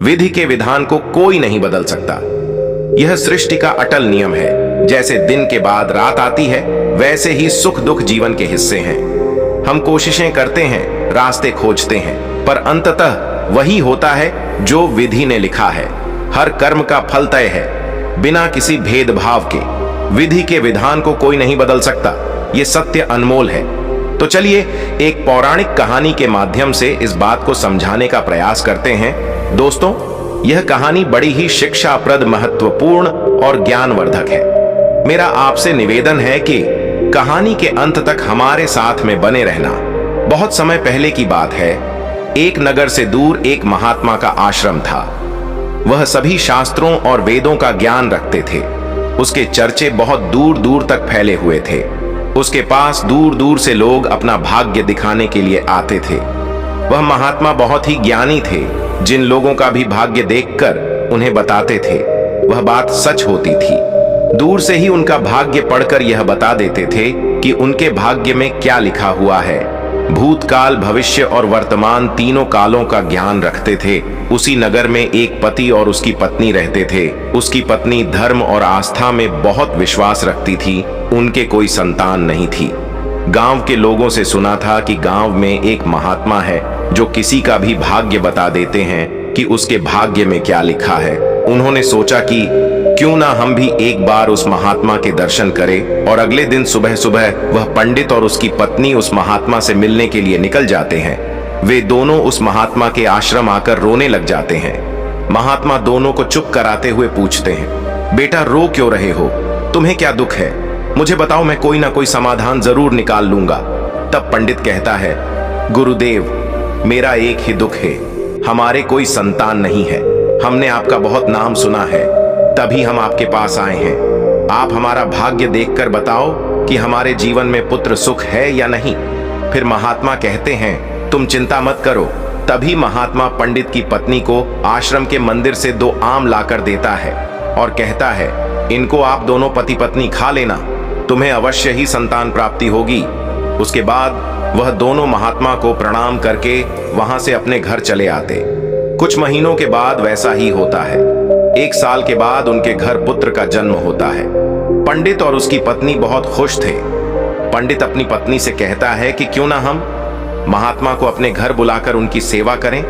विधि के विधान को कोई नहीं बदल सकता। यह सृष्टि का अटल नियम है। जैसे दिन के बाद रात आती है, वैसे ही सुख दुख जीवन के हिस्से हैं। हम कोशिशें करते हैं, रास्ते खोजते हैं, पर अंततः वही होता है जो विधि ने लिखा है। हर कर्म का फल तय है, बिना किसी भेदभाव के। विधि के विधान को कोई नहीं बदल सकता। यह सत्य अनमोल है। तो चलिए एक पौराणिक कहानी के माध्यम से इस बात को समझाने का प्रयास करते हैं। दोस्तों, यह कहानी बड़ी ही शिक्षाप्रद, महत्वपूर्ण और ज्ञानवर्धक है। मेरा आपसे निवेदन है कि कहानी के अंत तक हमारे साथ में बने रहना। बहुत समय पहले की बात है। एक नगर से दूर एक महात्मा का आश्रम था। वह सभी शास्त्रों और वेदों का ज्ञान रखते थे। उसके चर्चे बहुत दूर दूर तक फैले हुए थे। उसके पास दूर दूर से लोग अपना भाग्य दिखाने के लिए आते थे। वह महात्मा बहुत ही ज्ञानी थे। जिन लोगों का भी भाग्य देखकर उन्हें बताते थे, वह बात सच होती थी। दूर से ही उनका भाग्य पढ़कर यह बता देते थे कि उनके भाग्य में क्या लिखा हुआ है। भूतकाल, भविष्य और वर्तमान तीनों कालों का ज्ञान रखते थे। उसी नगर में एक पति और उसकी पत्नी रहते थे। उसकी पत्नी धर्म और आस्था में बहुत विश्वास रखती थी। उनके कोई संतान नहीं थी। गांव के लोगों से सुना था कि गांव में एक महात्मा है जो किसी का भी भाग्य बता देते हैं कि उसके भाग्य में क्या लिखा है। उन्होंने सोचा कि क्यों ना हम भी एक बार उस महात्मा के दर्शन करें। और अगले दिन सुबह सुबह वह पंडित और उसकी पत्नी उस महात्मा से मिलने के लिए निकल जाते हैं। वे दोनों उस महात्मा के आश्रम आकर रोने लग जाते हैं। महात्मा दोनों को चुप कराते हुए पूछते हैं, बेटा रो क्यों रहे हो? तुम्हें क्या दुख है? मुझे बताओ, मैं कोई ना कोई समाधान जरूर निकाल लूंगा। तब पंडित कहता है, गुरुदेव, मेरा एक ही दुख है, हमारे कोई संतान नहीं है। हमने आपका बहुत नाम सुना है, तभी हम आपके पास आए हैं। आप हमारा भाग्य देखकर बताओ कि हमारे जीवन में पुत्र सुख है या नहीं। फिर महात्मा कहते हैं, तुम चिंता मत करो। तभी महात्मा पंडित की पत्नी को आश्रम के मंदिर से 2 आम लाकर देता है और कहता है, इनको आप दोनों पति पत्नी खा लेना, तुम्हें अवश्य ही संतान प्राप्ति होगी। उसके बाद वह दोनों महात्मा को प्रणाम करके वहां से अपने घर चले आते। कुछ महीनों के बाद वैसा ही होता है। 1 साल के बाद उनके घर पुत्र का जन्म होता है। पंडित और उसकी पत्नी बहुत खुश थे। पंडित अपनी पत्नी से कहता है कि क्यों ना हम महात्मा को अपने घर बुलाकर उनकी सेवा करें।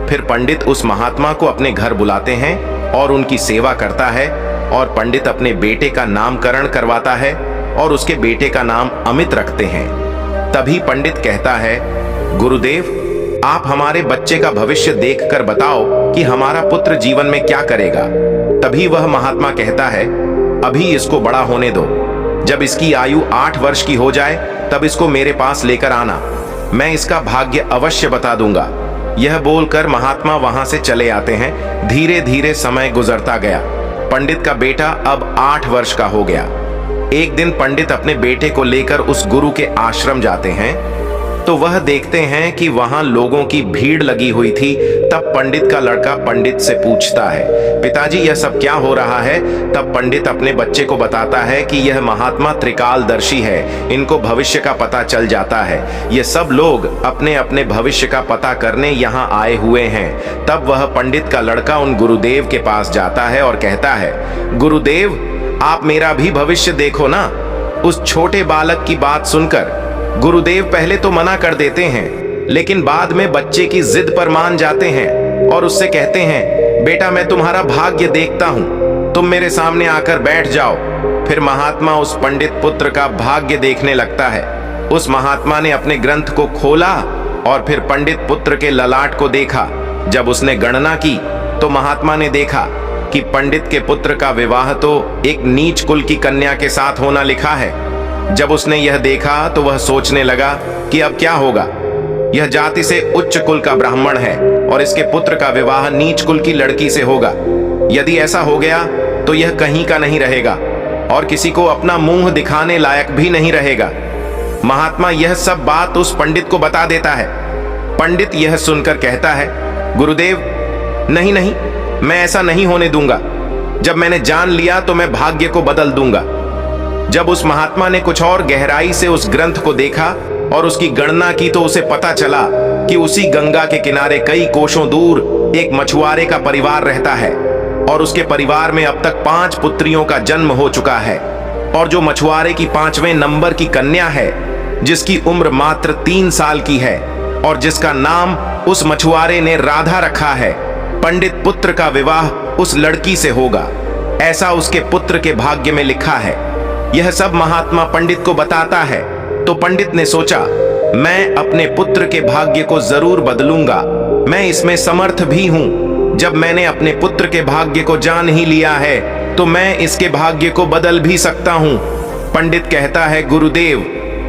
फिर पंडित उस महात्मा को अपने घर बुलाते हैं और उनकी सेवा करता है। और पंडित अपने बेटे का नामकरण करवाता है और उसके बेटे का नाम अमित रखते हैं। तभी पंडित कहता है, गुरुदेव, आप हमारे बच्चे का भविष्य देखकर बताओ कि हमारा पुत्र जीवन में क्या करेगा। तभी वह महात्मा कहता है, अभी इसको बड़ा होने दो। जब इसकी आयु 8 वर्ष की हो जाए तब इसको मेरे पास लेकर आना, मैं इसका भाग्य अवश्य बता दूंगा। यह बोलकर महात्मा वहां से चले आते हैं। धीरे धीरे समय गुजरता गया। पंडित का बेटा अब 8 वर्ष का हो गया। एक दिन पंडित अपने बेटे को लेकर उस गुरु के आश्रम जाते हैं तो वह देखते हैं कि वहां लोगों की भीड़ लगी हुई थी। तब पंडित का लड़का पंडित से पूछता है, पिताजी यह सब क्या हो रहा है? तब पंडित अपने बच्चे को बताता है कि यह महात्मा त्रिकालदर्शी है, इनको भविष्य का पता चल जाता है। ये सब लोग अपने अपने भविष्य का पता करने यहाँ आए हुए हैं। तब वह पंडित का लड़का उन गुरुदेव के पास जाता है और कहता है, गुरुदेव, आप मेरा भी भविष्य देखो ना। उस छोटे बालक की बात सुनकर गुरुदेव पहले तो मना कर देते हैं, लेकिन बाद में बच्चे की जिद पर मान जाते हैं और उससे कहते हैं, बेटा मैं तुम्हारा भाग्य देखता हूं, तुम मेरे सामने आकर बैठ जाओ। फिर महात्मा उस पंडित पुत्र का भाग्य देखने लगता है। उस महात्मा ने अपने ग्रंथ को खोला और फिर पंडित पुत्र के ललाट को देखा। जब उसने गणना की तो महात्मा ने देखा कि पंडित के पुत्र का विवाह तो एक नीच कुल की कन्या के साथ होना लिखा है। जब उसने यह देखा तो वह सोचने लगा कि अब क्या होगा। यह जाति से उच्च कुल का ब्राह्मण है और इसके पुत्र का विवाह नीच कुल की लड़की से होगा। यदि ऐसा हो गया तो यह कहीं का नहीं रहेगा और किसी को अपना मुंह दिखाने लायक भी नहीं रहेगा। महात्मा यह सब बात उस पंडित को बता देता है। पंडित यह सुनकर कहता है, गुरुदेव, नहीं नहीं, मैं ऐसा नहीं होने दूंगा। जब मैंने जान लिया तो मैं भाग्य को बदल दूंगा। जब उस महात्मा ने कुछ और गहराई से उस ग्रंथ को देखा और उसकी गणना की तो उसे पता चला कि उसी गंगा के किनारे कई कोसों दूर एक मछुआरे का परिवार रहता है और उसके परिवार में अब तक 5 पुत्रियों का जन्म हो चुका है। और जो मछुआरे की 5वें नंबर की कन्या है, जिसकी उम्र मात्र 3 साल की है और जिसका नाम उस मछुआरे ने राधा रखा है, पंडित पुत्र का विवाह उस लड़की से होगा, ऐसा उसके पुत्र के भाग्य में लिखा है। यह सब महात्मा पंडित को बताता है। तो पंडित ने सोचा, मैं अपने पुत्र के भाग्य को जरूर बदलूंगा, मैं इसमें समर्थ भी हूं। जब मैंने अपने पुत्र के भाग्य को जान ही लिया है तो मैं इसके भाग्य को बदल भी सकता हूं। पंडित कहता है, गुरुदेव,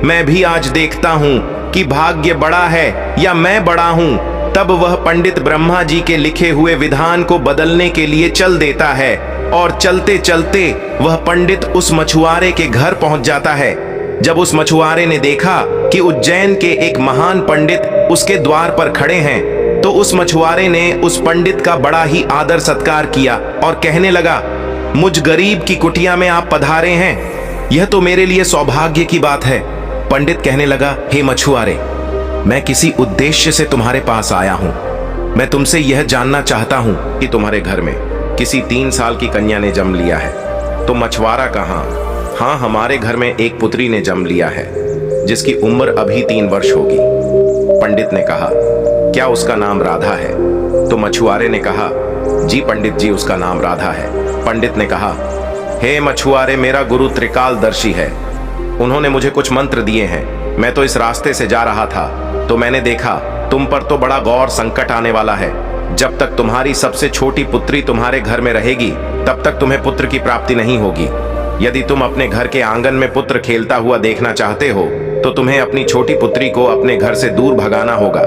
मैं भी आज देखता हूं कि भाग्य बड़ा है या मैं बड़ा हूं। तब वह पंडित ब्रह्मा जी के लिखे हुए विधान को बदलने के लिए चल देता है और चलते चलते वह पंडित उस मछुआरे के घर पहुंच जाता है। जब उस मछुआरे ने देखा कि उज्जैन के एक महान पंडित उसके द्वार पर खड़े हैं, तो उस मछुआरे ने उस पंडित का बड़ा ही आदर सत्कार किया और कहने लगा, मुझ गरीब की कुटिया में आप पधारे हैं, यह तो मेरे लिए सौभाग्य की बात है। पंडित कहने लगा, हे मछुआरे, मैं किसी उद्देश्य से तुम्हारे पास आया हूं। मैं तुमसे यह जानना चाहता हूं कि तुम्हारे घर में किसी 3 साल की कन्या ने जन्म लिया है। तो मछुआरा कहा, हाँ, हमारे घर में एक पुत्री ने जन्म लिया है जिसकी उम्र अभी 3 वर्ष होगी। पंडित ने कहा, क्या उसका नाम राधा है? तो मछुआरे ने कहा, जी पंडित जी, उसका नाम राधा है। पंडित ने कहा, हे मछुआरे, मेरा गुरु त्रिकालदर्शी है, उन्होंने मुझे कुछ मंत्र दिए हैं। मैं तो इस रास्ते से जा रहा था तो मैंने देखा तुम पर तो बड़ा गौर संकट आने वाला है। जब तक तुम्हारी सबसे छोटी पुत्री तुम्हारे घर में रहेगी तब तक तुम्हें पुत्र की प्राप्ति नहीं होगी। यदि तुम अपने घर के आंगन में पुत्र खेलता हुआ देखना चाहते हो तो तुम्हें अपनी छोटी पुत्री को अपने घर से दूर भगाना होगा।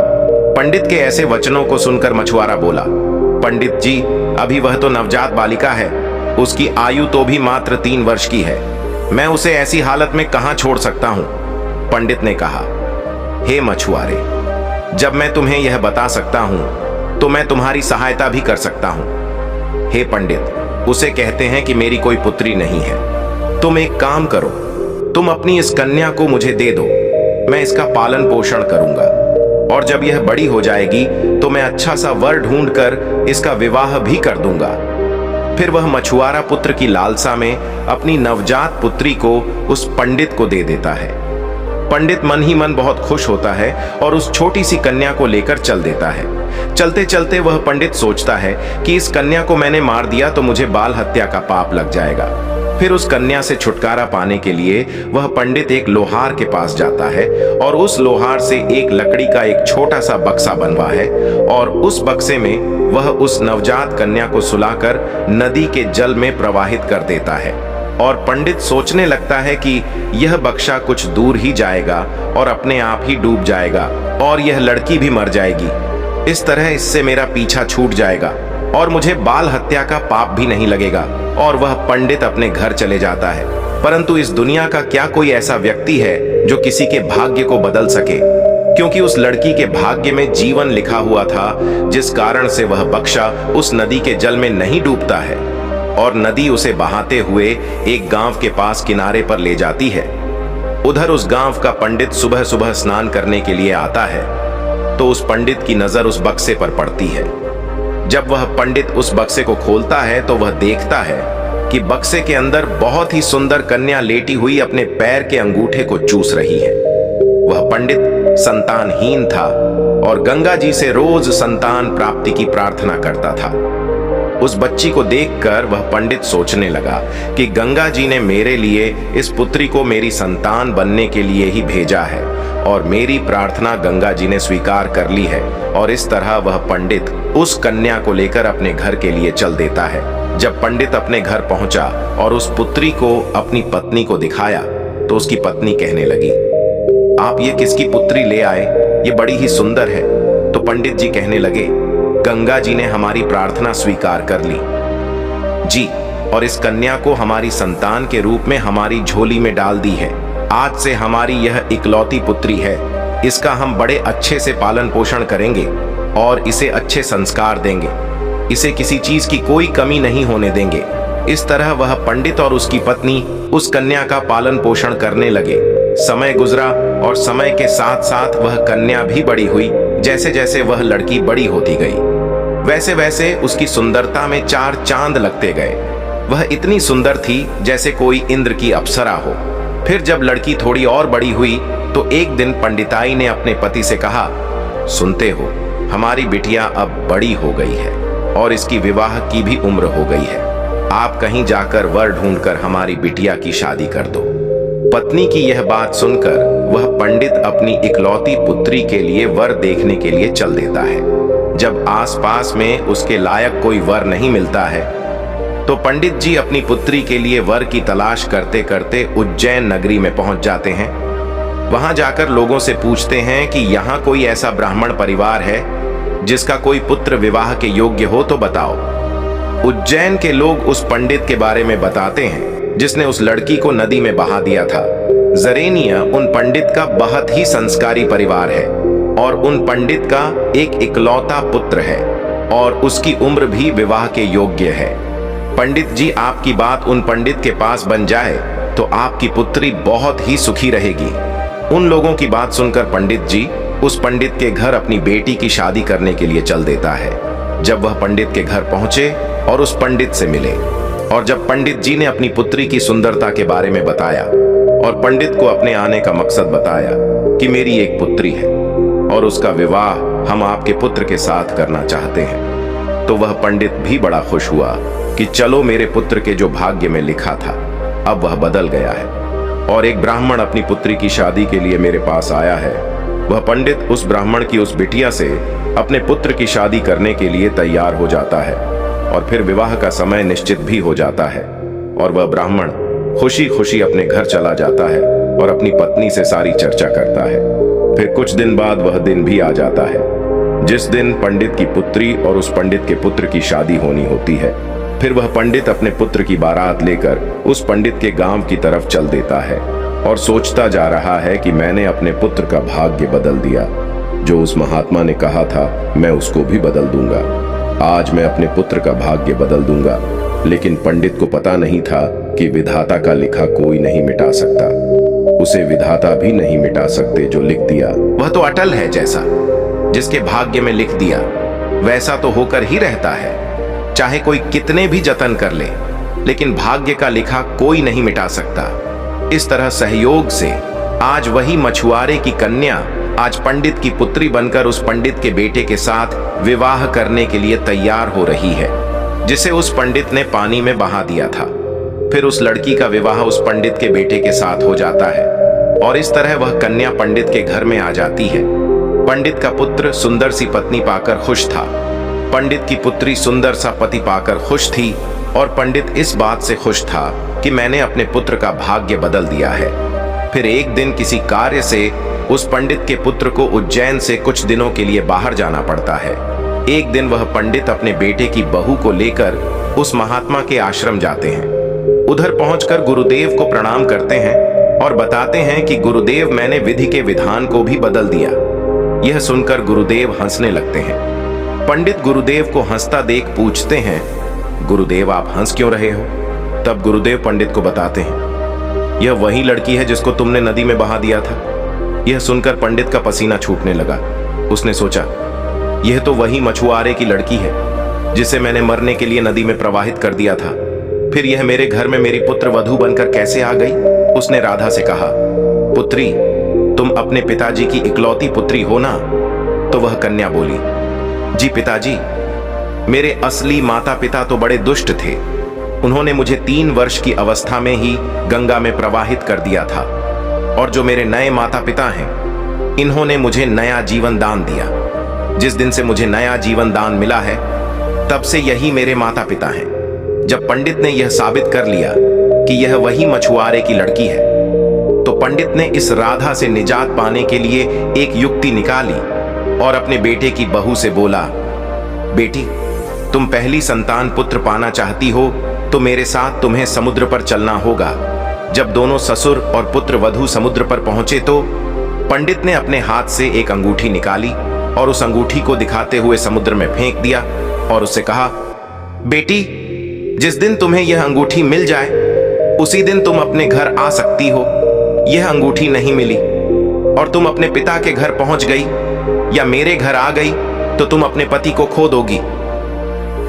पंडित के ऐसे वचनों को सुनकर मछुआरा बोला, पंडित जी, अभी वह तो नवजात बालिका है, उसकी आयु तो भी मात्र 3 वर्ष की है, मैं उसे ऐसी हालत में कहां छोड़ सकता हूं? पंडित ने कहा, हे मछुआरे, जब मैं तुम्हें यह बता सकता हूं तो मैं तुम्हारी सहायता भी कर सकता हूं। हे पंडित, उसे कहते हैं कि मेरी कोई पुत्री नहीं है। तुम एक काम करो, तुम अपनी इस कन्या को मुझे दे दो, मैं इसका पालन पोषण करूंगा और जब यह बड़ी हो जाएगी तो मैं अच्छा सा वर ढूंढकर इसका विवाह भी कर दूंगा। फिर वह मछुआरा पुत्र की लालसा में अपनी नवजात पुत्री को उस पंडित को दे देता है। पंडित मन ही मन बहुत खुश होता है और उस छोटी सी कन्या को लेकर चल देता है। चलते चलते वह पंडित सोचता है कि इस कन्या को मैंने मार दिया तो मुझे बाल हत्या का पाप लग जाएगा। फिर उस कन्या से छुटकारा पाने के लिए वह पंडित एक लोहार के पास जाता है और उस लोहार से एक लकड़ी का एक छोटा सा बक्सा बनवा है और उस बक्से में वह उस नवजात कन्या को सुलाकर नदी के जल में प्रवाहित कर देता है। और पंडित सोचने लगता है कि यह बक्सा कुछ दूर ही जाएगा और अपने आप ही डूब जाएगा और यह लड़की भी मर जाएगी। इस तरह इससे मेरा पीछा छूट जाएगा और मुझे बाल हत्या का पाप भी नहीं लगेगा। और वह पंडित अपने घर चले जाता है। परंतु इस दुनिया का क्या कोई ऐसा व्यक्ति है जो किसी के भाग्य को बदल सके? क्योंकि उस लड़की के भाग्य में जीवन लिखा हुआ था, जिस कारण से वह बक्सा उस नदी के जल में नहीं डूबता है और नदी उसे बहाते हुए एक गांव के पास किनारे पर ले जाती है। उधर उस गांव का पंडित सुबह सुबह स्नान करने के लिए आता है तो उस पंडित की नजर उस बक्से पर पड़ती है। जब वह पंडित उस बक्से को खोलता है तो वह देखता है कि बक्से के अंदर बहुत ही सुंदर कन्या लेटी हुई अपने पैर के अंगूठे को चूस रही है। वह पंडित संतानहीन था और गंगा जी से रोज संतान प्राप्ति की प्रार्थना करता था। उस बच्ची को देखकर वह पंडित सोचने लगा कि गंगा जी ने मेरे लिए इस पुत्री को मेरी संतान बनने के लिए ही भेजा है और मेरी प्रार्थना गंगा जी ने स्वीकार कर ली है। और इस तरह वह पंडित उस कन्या को लेकर अपने घर के लिए चल देता है। जब पंडित अपने घर पहुंचा और उस पुत्री को अपनी पत्नी को दिखाया तो उसकी पत्नी कहने लगी, आप ये किसकी पुत्री ले आए? ये बड़ी ही सुंदर है। तो पंडित जी कहने लगे, गंगा जी ने हमारी प्रार्थना स्वीकार कर ली जी, और इस कन्या को हमारी संतान के रूप में हमारी झोली में डाल दी है। आज से हमारी यह इकलौती पुत्री है। इसका हम बड़े अच्छे से पालन पोषण करेंगे और इसे अच्छे संस्कार देंगे। इसे किसी चीज की कोई कमी नहीं होने देंगे। इस तरह वह पंडित और उसकी पत्नी उस कन्या का पालन पोषण करने लगे। समय गुजरा और समय के साथ साथ वह कन्या भी बड़ी हुई। जैसे जैसे वह लड़की बड़ी होती गई वैसे वैसे उसकी सुंदरता में 4 चांद लगते गए। वह इतनी सुंदर थी जैसे कोई इंद्र की अप्सरा हो। फिर जब लड़की थोड़ी और बड़ी हुई तो एक दिन पंडिताई ने अपने पति से कहा, सुनते हो, हमारी बिटिया अब बड़ी हो गई है और इसकी विवाह की भी उम्र हो गई है। आप कहीं जाकर वर ढूंढकर हमारी बिटिया की शादी कर दो। पत्नी की यह बात सुनकर वह पंडित अपनी इकलौती पुत्री के लिए वर देखने के लिए चल देता है। जब आसपास में उसके लायक कोई वर नहीं मिलता है तो पंडित जी अपनी पुत्री के लिए वर की तलाश करते करते उज्जैन नगरी में पहुंच जाते हैं। वहां जाकर लोगों से पूछते हैं कि यहाँ कोई ऐसा ब्राह्मण परिवार है जिसका कोई पुत्र विवाह के योग्य हो तो बताओ। उज्जैन के लोग उस पंडित के बारे में बताते हैं जिसने उस लड़की को नदी में बहा दिया था। जरेनिया उन पंडित का बहुत ही संस्कारी परिवार है और उन पंडित का एक इकलौता पुत्र है और उसकी उम्र भी विवाह के योग्य है। पंडित जी, आपकी बात उन पंडित के पास बन जाए तो आपकी पुत्री बहुत ही सुखी रहेगी। उन लोगों की बात सुनकर पंडित जी उस पंडित के घर अपनी बेटी की शादी करने के लिए चल देता है। जब वह पंडित के घर पहुंचे और उस पंडित से मिले और जब पंडित जी ने अपनी पुत्री की सुंदरता के बारे में बताया और पंडित को अपने आने का मकसद बताया कि मेरी एक पुत्री है और उसका विवाह हम आपके पुत्र के साथ करना चाहते हैं, तो वह पंडित भी बड़ा खुश हुआ कि चलो, मेरे पुत्र के जो भाग्य में लिखा था अब वह बदल गया है और एक ब्राह्मण अपनी पुत्री की शादी के लिए मेरे पास आया है। वह पंडित उस ब्राह्मण की उस बिटिया से अपने पुत्र की शादी करने के लिए तैयार हो जाता है और फिर विवाह का समय निश्चित भी हो जाता है और वह ब्राह्मण खुशी खुशी अपने घर चला जाता है और अपनी पत्नी से सारी चर्चा करता है। फिर कुछ दिन बाद वह दिन भी आ जाता है जिस दिन पंडित की पुत्री और उस पंडित के पुत्र की शादी होनी होती है। फिर वह पंडित अपने पुत्र की बारात लेकर उस पंडित के गांव की तरफ चल देता है और सोचता जा रहा है कि मैंने अपने पुत्र का भाग्य बदल दिया। जो उस महात्मा ने कहा था मैं उसको भी बदल दूंगा। आज मैं अपने पुत्र का भाग्य बदल दूंगा। लेकिन पंडित को पता नहीं था कि विधाता का लिखा कोई नहीं मिटा सकता। उसे विधाता भी नहीं मिटा सकते जो लिख दिया। वह तो अटल है, जैसा जिसके भाग्य में लिख दिया वैसा तो होकर ही रहता है, चाहे कोई कितने भी जतन कर ले, लेकिन भाग्य का लिखा कोई नहीं मिटा सकता। इस तरह सहयोग से आज वही मछुआरे की कन्या आज पंडित की पुत्री बनकर उस पंडित के बेटे के साथ विवाह करने के लिए तैयार हो रही है, जिसे उस पंडित ने पानी में बहा दिया था। फिर उस लड़की का विवाह उस पंडित के बेटे के साथ हो जाता है और इस तरह वह कन्या पंडित के घर में आ जाती है। पंडित का पुत्र सुंदर सी पत्नी पाकर खुश था, पंडित की पुत्री सुंदर सा पति पाकर खुश थी और पंडित इस बात से खुश था कि मैंने अपने पुत्र का भाग्य बदल दिया है। फिर एक दिन किसी कार्य से उस पंडित के पुत्र को उज्जैन से कुछ दिनों के लिए बाहर जाना पड़ता है। एक दिन वह पंडित अपने बेटे की बहू को लेकर उस महात्मा के आश्रम जाते हैं। उधर पहुंचकर गुरुदेव को प्रणाम करते हैं और बताते हैं कि गुरुदेव, मैंने विधि के विधान को भी बदल दिया। यह सुनकर गुरुदेव हंसने लगते हैं। पंडित गुरुदेव को हंसता देख पूछते हैं, गुरुदेव आप हंस क्यों रहे हो? तब गुरुदेव पंडित को बताते हैं, यह वही लड़की है जिसको तुमने नदी में बहा दिया था। यह सुनकर पंडित का पसीना छूटने लगा। उसने सोचा, यह तो वही मछुआरे की लड़की है जिसे मैंने मरने के लिए नदी में प्रवाहित कर दिया था। फिर यह मेरे घर में मेरी पुत्र वधू बनकर कैसे आ गई? उसने राधा से कहा, पुत्री, तुम अपने पिताजी की इकलौती पुत्री हो ना? तो वह कन्या बोली, जी पिताजी, मेरे असली माता पिता तो बड़े दुष्ट थे। उन्होंने मुझे 3 वर्ष की अवस्था में ही गंगा में प्रवाहित कर दिया था और जो मेरे नए माता पिता हैं, इन्होंने मुझे नया जीवन दान दिया। जिस दिन से मुझे नया जीवन दान मिला है तब से यही मेरे माता पिता हैं। जब पंडित ने यह साबित कर लिया कि यह वही मछुआरे की लड़की है तो पंडित ने इस राधा से निजात पाने के लिए एक युक्ति निकाली और अपने बेटे की बहू से बोला, बेटी, तुम पहली संतान पुत्र पाना चाहती हो तो मेरे साथ तुम्हें समुद्र पर चलना होगा। जब दोनों ससुर और पुत्र वधू समुद्र पर पहुंचे तो पंडित ने अपने हाथ से एक अंगूठी निकाली और उस अंगूठी को दिखाते हुए समुद्र में फेंक दिया और उससे कहा, बेटी, जिस दिन तुम्हें यह अंगूठी मिल जाए उसी दिन तुम अपने घर आ सकती हो। यह अंगूठी नहीं मिली और तुम अपने पिता के घर पहुंच गई या मेरे घर आ गई तो तुम अपने पति को खो दोगी।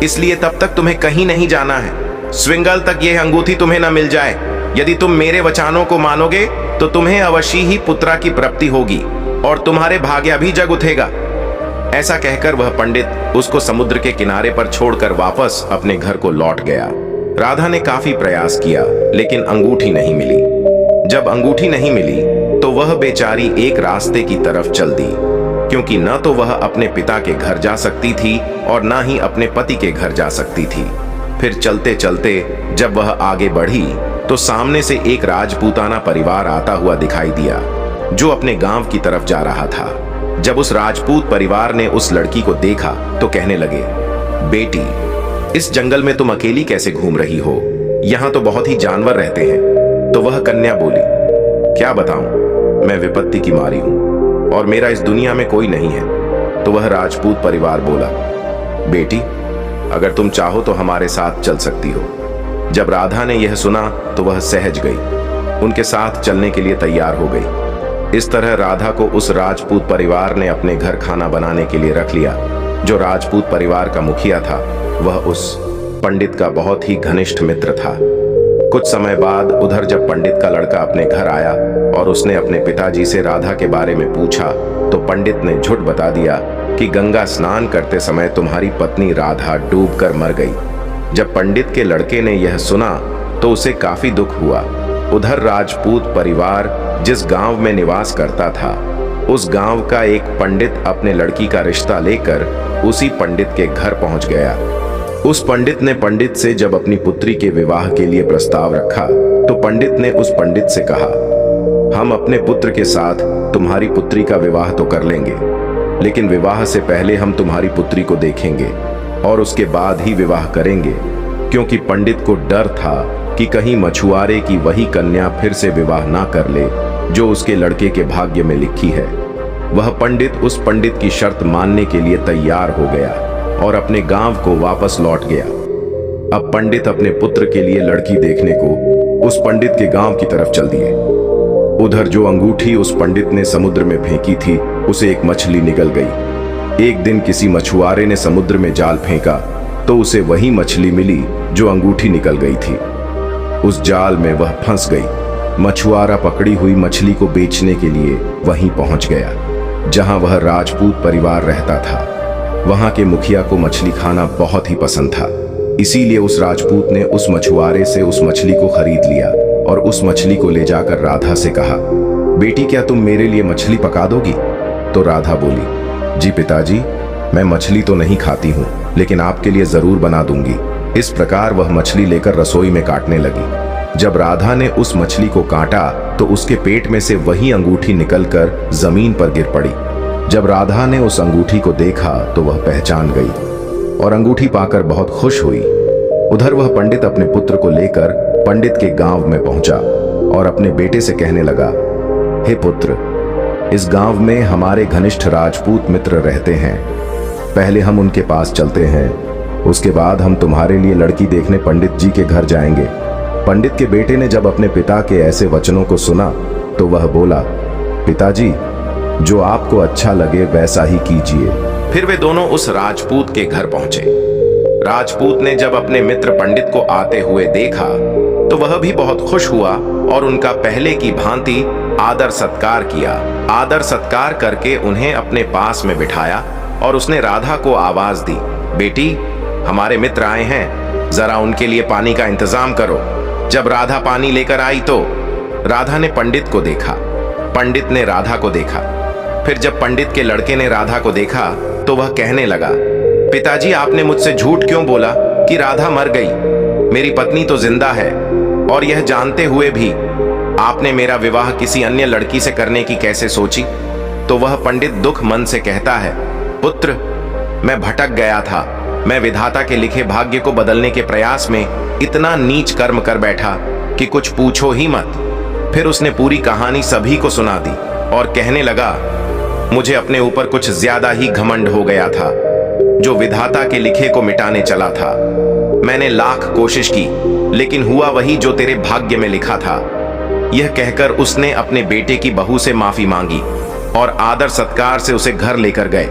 इसलिए तब तक तुम्हें कहीं नहीं जाना है। स्विंगल तक यह अंगूठी तुम्हें न मिल जाए। यदि तुम मेरे वचनों को मानोगे तो तुम्हें अवश्य ही पुत्रा की प्राप्ति होगी और तुम्हारे भाग्य भी जग उठेगा। ऐसा कहकर वह पंडित उसको समुद्र के किनारे पर छोड़कर वापस अपने घर को लौट गया। राधा ने काफी प्रयास किया लेकिन अंगूठी नहीं मिली। जब अंगूठी नहीं मिली तो वह बेचारी एक रास्ते की तरफ चल दी, क्योंकि न तो वह अपने पिता के घर जा सकती थी और न ही अपने पति के घर जा सकती थी। फिर चलते चलते जब वह आगे बढ़ी तो सामने से एक राजपूताना परिवार आता हुआ दिखाई दिया जो अपने गांव की तरफ जा रहा था। जब उस राजपूत परिवार ने उस लड़की को देखा तो कहने लगे, बेटी, इस जंगल में तुम अकेली कैसे घूम रही हो? यहाँ तो बहुत ही जानवर रहते हैं। तो वह कन्या बोली, क्या बताऊं, मैं विपत्ति की मारी हूं और मेरा इस दुनिया में कोई नहीं है। तो वह राजपूत परिवार बोला, बेटी, अगर तुम चाहो तो हमारे साथ चल सकती हो। जब राधा ने यह सुना तो वह सहज गई, उनके साथ चलने के लिए तैयार हो गई। इस तरह राधा को उस राजपूत परिवार ने अपने घर खाना बनाने के लिए रख लिया। जो राजपूत परिवार का मुखिया था वह उस पंडित का बहुत ही घनिष्ठ मित्र था। कुछ समय बाद उधर जब पंडित का लड़का अपने घर आया और उसने अपने पिताजी से राधा के बारे में पूछा तो पंडित ने झूठ बता दिया कि गंगा स्नान करते समय तुम्हारी पत्नी राधा डूबकर मर गई। जब पंडित के लड़के ने यह सुना तो उसे काफी दुख हुआ। उधर राजपूत परिवार जिस गांव में निवास करता था उस गांव का एक पंडित अपने लड़की का रिश्ता लेकर उसी पंडित के घर पहुंच गया। उस पंडित ने पंडित से जब अपनी पुत्री के विवाह के लिए प्रस्ताव रखा तो पंडित ने उस पंडित से कहा, हम अपने पुत्र के साथ तुम्हारी पुत्री का विवाह तो कर लेंगे, लेकिन विवाह से पहले हम तुम्हारी पुत्री को देखेंगे और उसके बाद ही विवाह करेंगे, क्योंकि पंडित को डर था कि कहीं मछुआरे की वही कन्या फिर से विवाह ना कर ले जो उसके लड़के के भाग्य में लिखी है। वह पंडित उस पंडित की शर्त मानने के लिए तैयार हो गया और अपने गांव को वापस लौट गया। अब पंडित अपने पुत्र के लिए लड़की देखने को उस पंडित के गांव की तरफ चल दिए। उधर जो अंगूठी उस पंडित ने समुद्र में फेंकी थी उसे एक मछली निगल गई। एक दिन किसी मछुआरे ने समुद्र में जाल फेंका तो उसे वही मछली मिली जो अंगूठी निकल गई थी। उस जाल में वह फंस गई। मछुआरा पकड़ी हुई मछली को बेचने के लिए वहीं पहुंच गया जहां वह राजपूत परिवार रहता था। वहां के मुखिया को मछली खाना बहुत ही पसंद था, इसीलिए उस राजपूत ने उस मछुआरे से उस मछली को खरीद लिया और उस मछली को ले जाकर राधा से कहा, बेटी, क्या तुम मेरे लिए मछली पका दोगी? तो राधा बोली, जी पिताजी, मैं मछली तो नहीं खाती हूँ, लेकिन आपके लिए जरूर बना दूंगी। इस प्रकार वह मछली लेकर रसोई में काटने लगी। जब राधा ने उस मछली को काटा तो उसके पेट में से वही अंगूठी निकलकर जमीन पर गिर पड़ी। जब राधा ने उस अंगूठी को देखा तो वह पहचान गई और अंगूठी पाकर बहुत खुश हुई। उधर वह पंडित अपने पुत्र को लेकर पंडित के गांव में पहुंचा और अपने बेटे से कहने लगा, हे पुत्र, इस गांव में हमारे घनिष्ठ राजपूत मित्र रहते हैं। पहले हम उनके पास चलते हैं, उसके बाद हम तुम्हारे लिए लड़की देखने पंडित जी के घर जाएंगे। पंडित के बेटे ने जब अपने पिता के ऐसे वचनों को सुना तो वह बोला, पिताजी, जो आपको अच्छा लगे वैसा ही कीजिए। फिर वे दोनों उस राजपूत के घर पहुंचे। राजपूत ने जब अपने मित्र पंडित को आते हुए देखा तो वह भी बहुत खुश हुआ और उनका पहले की भांति आदर सत्कार किया। आदर सत्कार करके उन्हें अपने पास में बिठाया और उसने राधा को आवाज दी, बेटी, हमारे मित्र आए हैं, जरा उनके लिए पानी का इंतजाम करो। जब राधा पानी लेकर आई तो राधा ने पंडित को देखा, पंडित ने राधा को देखा। फिर जब पंडित के लड़के ने राधा को देखा तो वह कहने लगा, पिताजी, आपने मुझसे झूठ क्यों बोला कि राधा मर गई? मेरी पत्नी तो जिंदा है और यह जानते हुए भी आपने मेरा विवाह किसी अन्य लड़की से करने की कैसे सोची? तो वह पंडित दुख मन से कहता है, पुत्र, मैं भटक गया था। मैं विधाता के लिखे भाग्य को बदलने के प्रयास में इतना नीच कर्म कर बैठा कि कुछ पूछो ही मत। फिर उसने पूरी कहानी सभी को सुना दी और कहने लगा, मुझे अपने ऊपर कुछ ज्यादा ही घमंड हो गया था, जो विधाता के लिखे को मिटाने चला था। मैंने लाख कोशिश की, लेकिन हुआ वही जो तेरे भाग्य में लिखा था। यह कहकर उसने अपने बेटे की बहू से माफी मांगी और आदर सत्कार से उसे घर लेकर गए।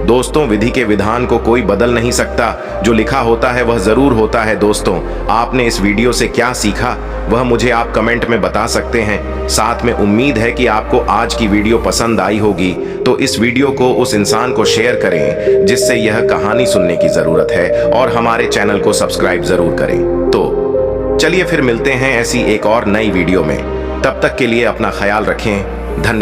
दोस्तों, विधि के विधान को कोई बदल नहीं सकता। जो लिखा होता है वह जरूर होता है। दोस्तों, आपने इस वीडियो से क्या सीखा वह मुझे आप कमेंट में बता सकते हैं। साथ में उम्मीद है कि आपको आज की वीडियो पसंद आई होगी, तो इस वीडियो को उस इंसान को शेयर करें जिससे यह कहानी सुनने की जरूरत है, और हमारे चैनल को सब्सक्राइब जरूर करें। तो चलिए फिर मिलते हैं ऐसी एक और नई वीडियो में। तब तक के लिए अपना ख्याल रखें। धन्यवाद।